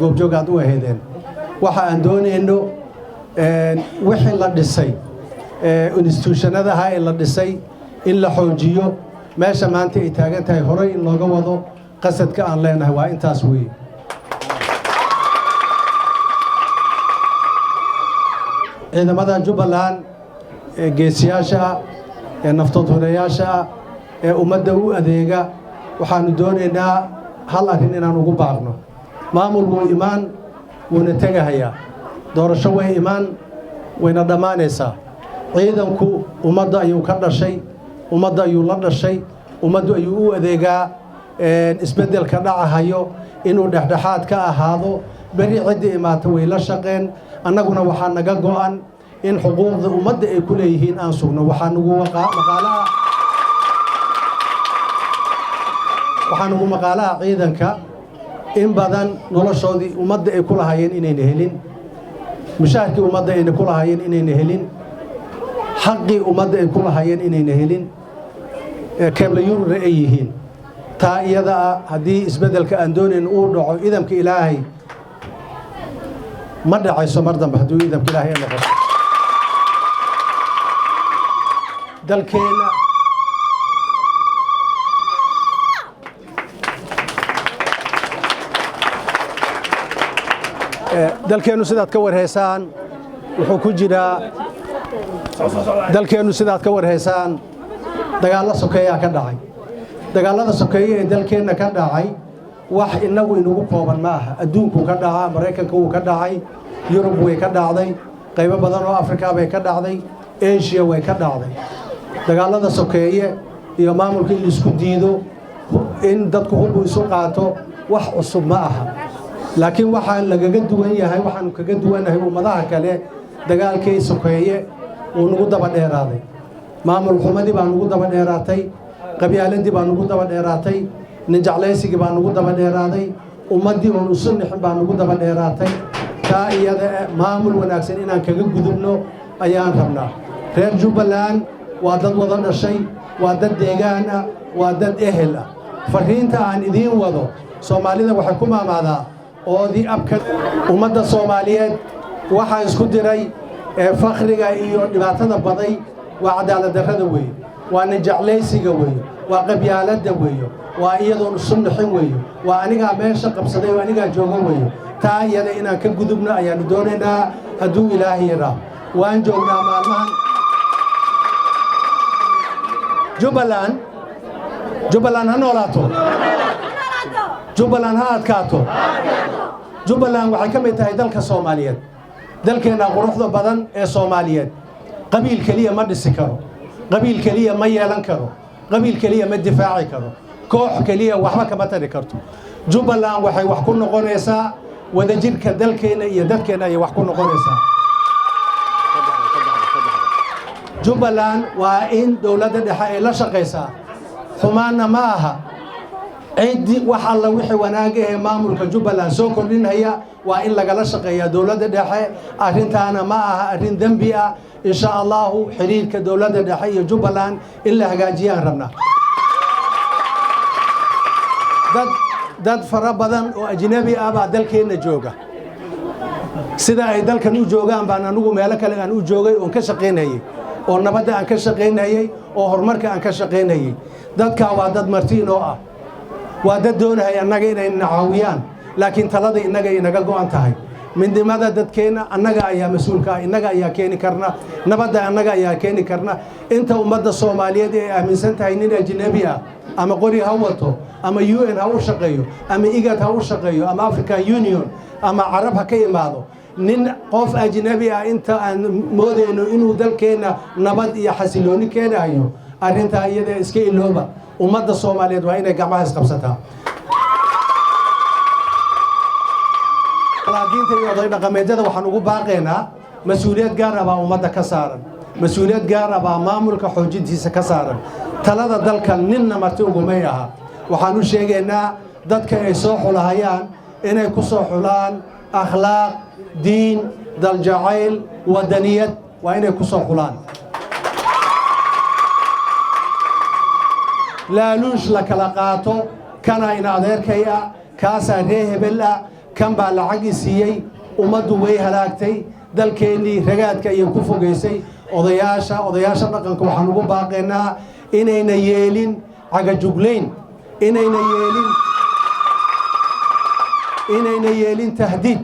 goobjoogaad u aheedeen waxa aan doonayno wixii la dhisay institutionadaha ee la dhisay in la xoojiyo meesha maanta ay taagan tahay horay in looga wado qasadka aan leenahay waa intaas weeye ciidamada jubbaland geesiyaasha naftoodhureyaasha ummadda u adeega waxaanu doonaynaa hal arrin inaan ugu baaqno maamul wuu imaan wuuna tegahayaa doorasho way imaan wayna dhammaanaysaa ciidanku ummadda ayuu ka dhashay ummadda ayuu la dhashay ummaddu ayuu u adeegaa isbeddelka dhacahayo inuu dhexdhexaad ka ahaado beri cidda imaata way la shaqeen annaguna waxaa naga go'an in xuquuqda ummadda ay ku leeyihiin aan sugno waxaa nugu maqaalaha ciidanka in badan noloshoodii ummadda ay ku lahaayeen inayna helin mushaharkii ummadda ayna ku lahaayeen inayna helin xaqii ummadda ay ku lahaayeen inayna helin keeblayuurna ay yihiin taa iyada ah haddii isbeddelka aan doonayn uu dhaco idamka ilaahay ma dhacayso mar dambe hadduu idamka ilaahay ay noqoto dalkeenna dalkeennu sidaad ka warhaysaan wuxuu ku jiraa dalkeennu sidaad ka warhaysaan dagaallo sokeeyaa ka dhacay dagaallada sokeeye ee dalkeenna ka dhacay wax innagu inugu kooban ma aha adduunkuu ka dhacaa maraykanka wuu ka dhacay yurub way ka dhacday qaybo badan oo afrika bay ka dhacday eshiya way ka dhacday dagaallada sokeeye iyo maamulka in laisku diido in dadku hubbu isu qaato wax cusub ma aha laakiin waxaan lagaga duwan yahay waxaanu kaga duwanahay ummadaha kale dagaalkii sokeeye uu nagu daba dheeraaday maamul xumadii baa nagu daba dheeraatay qabyaaladii baa nagu daba dheeraatay nin jeclaysigii baa nagu daba dheeraaday ummaddii oon isu nixin baa nagu daba dheeraatay taa iyada maamul wanaagsan inaan kaga gudubno ayaan rabnaa reer jubbaland waa dad wada dhashay waa dad deegaan ah waa dad ehel ah fariinta aan idiin wado soomaalida waxay ku maamaadaa oodii abka ummadda soomaaliyeed waxaa isku diray fakriga iyo dhibaatada baday waa cadaalad darrada weeye waa nin jeclaysiga weeye waa qabyaaladda weeye waa iyadoon isu nixin weeye waa anigaa meesha qabsaday oo anigaa jooga weeye taa iyada inaan ka gudubno ayaannu doonaynaa hadduu ilaahay yaraa waan joognaa maalmahan jubbaland ha noolaato jubbaland ha adkaato jubbaland waxay ka mid tahay dalka soomaaliyeed dalkeenna quruxda badan ee soomaaliyeed qabiil keliya ma dhisi karo qabiil keliya ma yeelan karo qabiil keliya ma difaaci karo koox keliya waxba kama tari karto jubbaland waxay wax ku noqonaysaa wadajirka dalkeenna iyo dadkeenna ayay wax ku noqonaysaa jubbaland waa in dowladda dhexe ay la shaqaysaa xumaanna ma aha cidi wax alla wixii wanaaga ee maamulka jubbaland soo kordhinaya waa in lagala shaqeeyaa dowladda dhexe arrintaana ma aha arrin dembi ah insha allahu xiriirka dowladda dhexe iyo jubbaland in la hagaajiyaan rabnaa dad fara badan oo ajnabi ah baa dalkeenna jooga sida ay dalkan u joogaan baan anugu meelo kale aan u joogay oon ka shaqaynayey oo nabadda aan ka shaqaynayey oo horumarka aan ka shaqaynayey dadkaa waa dad martiin oo ah waa dad doonahaya annaga inay nacaawiyaan laakiin talada innaga inaga go'an tahay midnimada dadkeenna annaga ayaa mas-uulka ah innaga ayaa keeni karna nabadda annaga ayaa keeni karna inta ummadda soomaaliyeed ay aaminsan tahay nin ajnabi ah ama qori ha wato ama UN ha u shaqeeyo ama IGAD ha u shaqeeyo ama African Union ama carab ha ka imaado nin qof ajnabi ah inta aan moodayno inuu dalkeenna nabad iyo xasilooni keenayo arrintaa iyada iska ilooba ummadda soomaaliyeed waa inay gacmaha isqabsataa laakiinta iyo oday dhaqameedyada waxaan ugu baaqaynaa mas-uuliyad gaar ah baa ummadda ka saaran mas-uuliyad gaar ah baa maamulka xoojintiisa ka saaran talada dalka ninna marti ugumay aha waxaan u sheegaynaa dadka ay soo xulahayaan inay ku soo xulaan akhlaaq diin daljacayl wadaniyad waa inay ku soo xulaan laaluush la kala qaato kana in adeerkay ah kaasaa ree hebel ah kan baa lacag siiyey ummaddu way halaagtay dalkeennii ragaadka ayay ku fogeysay odayaasha dhaqanka waxaan ugu baaqaynaa inayna yeelin inayna yeelin tahdiid